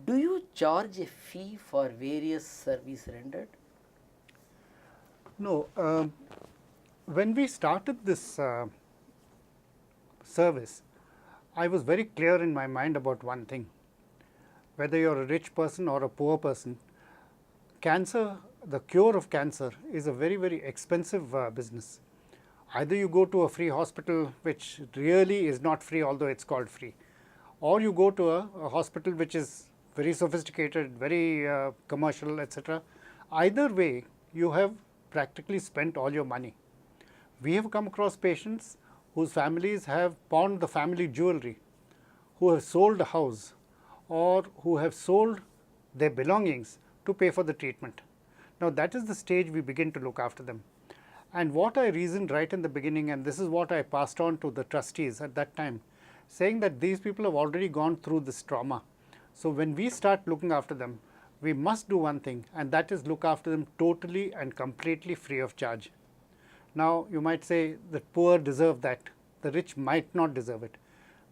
Do you charge a fee for various service rendered? No, when we started this service, I was very clear in my mind about one thing. Whether you're a rich person or a poor person, cancer, the cure of cancer is a very, very expensive business. Either you go to a free hospital, which really is not free, although it's called free, or you go to a hospital which is very sophisticated, very commercial, etc. Either way, you have practically spent all your money. We have come across patients whose families have pawned the family jewelry, who have sold a house, or who have sold their belongings to pay for the treatment. Now, that is the stage we begin to look after them. And what I reasoned right in the beginning, and this is what I passed on to the trustees at that time, saying that these people have already gone through this trauma. So, when we start looking after them, we must do one thing, and that is look after them totally and completely free of charge. Now, you might say the poor deserve that, the rich might not deserve it.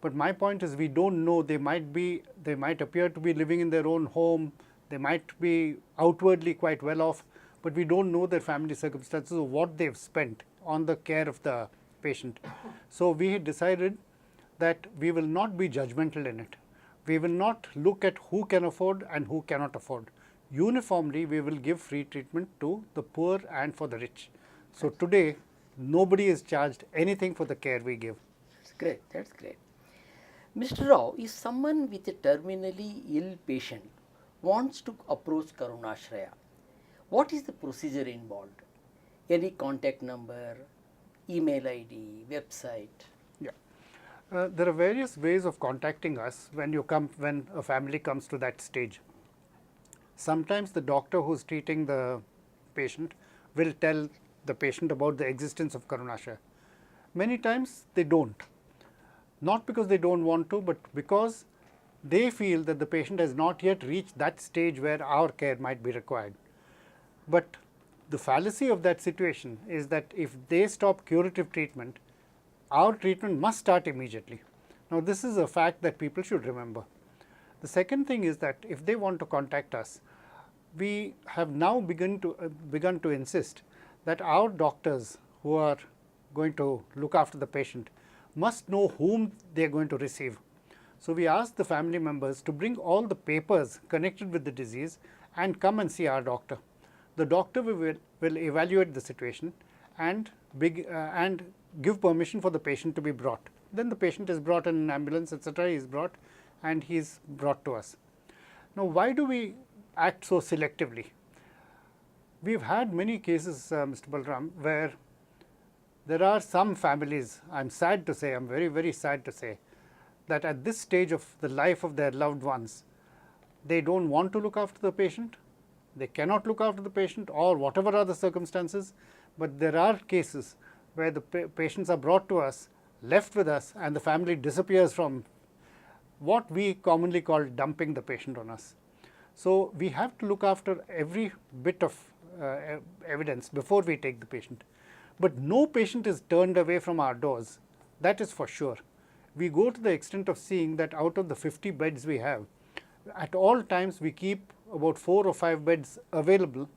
But my point is, we don't know, they might appear to be living in their own home, they might be outwardly quite well off, but we don't know their family circumstances or what they've spent on the care of the patient. So, we had decided that we will not be judgmental in it. We will not look at who can afford and who cannot afford. Uniformly, we will give free treatment to the poor and for the rich. So, today nobody is charged anything for the care we give. That's great. That's great. Mr. Rao, if someone with a terminally ill patient wants to approach Karunashraya, what is the procedure involved? Any contact number, email ID, website? Yeah. There are various ways of contacting us when a family comes to that stage. Sometimes the doctor who is treating the patient will tell the patient about the existence of Karunashraya. Many times they don't. Not because they don't want to, but because they feel that the patient has not yet reached that stage where our care might be required. But the fallacy of that situation is that if they stop curative treatment, our treatment must start immediately. Now, this is a fact that people should remember. The second thing is that if they want to contact us, we have now begun to insist that our doctors who are going to look after the patient must know whom they are going to receive. So, we ask the family members to bring all the papers connected with the disease and come and see our doctor. The doctor will evaluate the situation and give permission for the patient to be brought. Then the patient is brought in an ambulance, etc. He is brought and he is brought to us. Now, why do we act so selectively? We have had many cases, Mr. Balram, where there are some families, I am sad to say, I am very, very sad to say, that at this stage of the life of their loved ones, they don't want to look after the patient, they cannot look after the patient or whatever are the circumstances, but there are cases where the patients are brought to us, left with us, and the family disappears from what we commonly call dumping the patient on us. So, we have to look after every bit of evidence before we take the patient. But no patient is turned away from our doors, that is for sure. We go to the extent of seeing that out of the 50 beds we have, at all times we keep about 4 or 5 beds available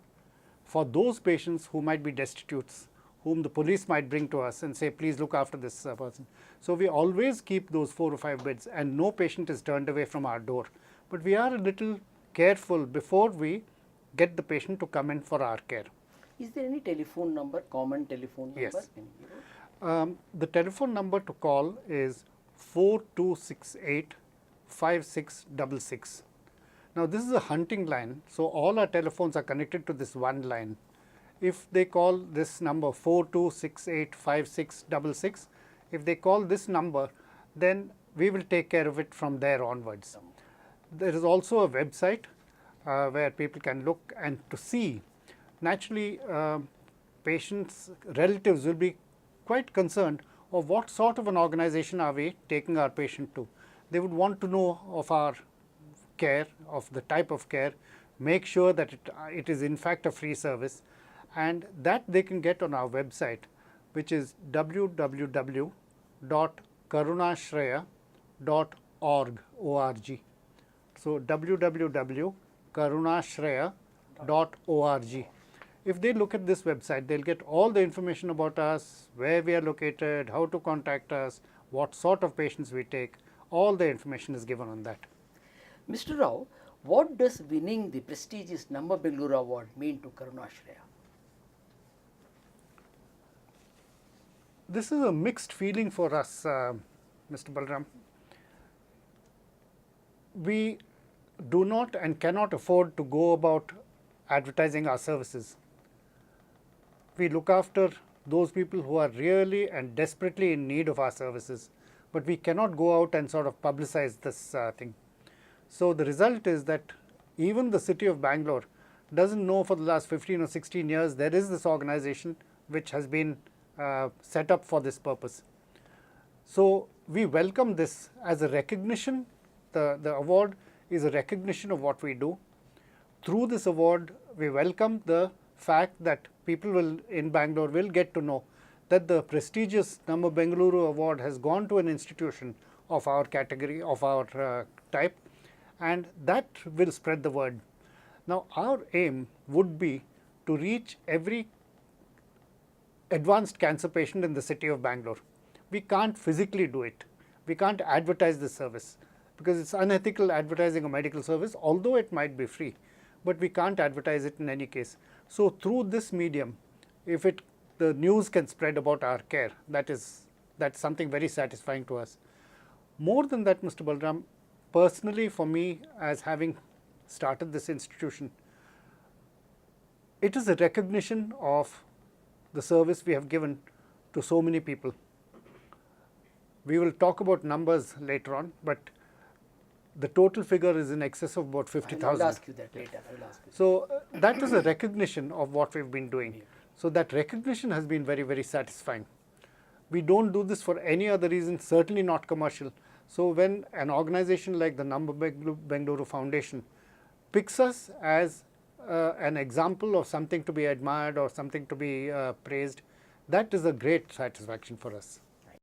for those patients who might be destitutes, whom the police might bring to us and say, please look after this person. So, we always keep those 4 or 5 beds and no patient is turned away from our door. But we are a little careful before we get the patient to come in for our care. Is there any telephone number, common telephone number? Yes. The telephone number to call is 4268 5666. Now, this is a hunting line. So, all our telephones are connected to this one line. If they call this number 4268 5666, if they call this number, then we will take care of it from there onwards. There is also a website where people can look and to see. Naturally, patients' relatives will be quite concerned of what sort of an organization are we taking our patient to. They would want to know of our care, of the type of care, make sure that it is in fact a free service, and that they can get on our website, which is www.karunashraya.org. So www.karunashraya.org. If they look at this website, they'll get all the information about us, where we are located, how to contact us, what sort of patients we take. All the information is given on that. Mr. Rao, what does winning the prestigious Namma Bengaluru Award mean to Karunashraya? This is a mixed feeling for us, Mr. Balram. We do not and cannot afford to go about advertising our services. We look after those people who are really and desperately in need of our services, but we cannot go out and sort of publicize this thing. So the result is that even the city of Bangalore doesn't know for the last 15 or 16 years there is this organization which has been set up for this purpose. So we welcome this as a recognition. The award is a recognition of what we do. Through this award, we welcome the fact that people in Bangalore will get to know that the prestigious Namma Bengaluru Award has gone to an institution of our category, of our type, and that will spread the word. Now, our aim would be to reach every advanced cancer patient in the city of Bangalore. We can't physically do it. We can't advertise this service because it's unethical advertising a medical service, although it might be free, but we can't advertise it in any case. So through this medium, if the news can spread about our care, that's something very satisfying to us. More than that, Mr. Balram, personally for me, as having started this institution, it is a recognition of the service we have given to so many people. We will talk about numbers later on, but the total figure is in excess of about 50,000. I will ask you that later. I will ask you. So that is a recognition of what we've been doing. Yeah. So that recognition has been very, very satisfying. We don't do this for any other reason, certainly not commercial. So when an organization like the Namma Bengaluru Foundation picks us as an example of something to be admired or something to be praised, that is a great satisfaction for us.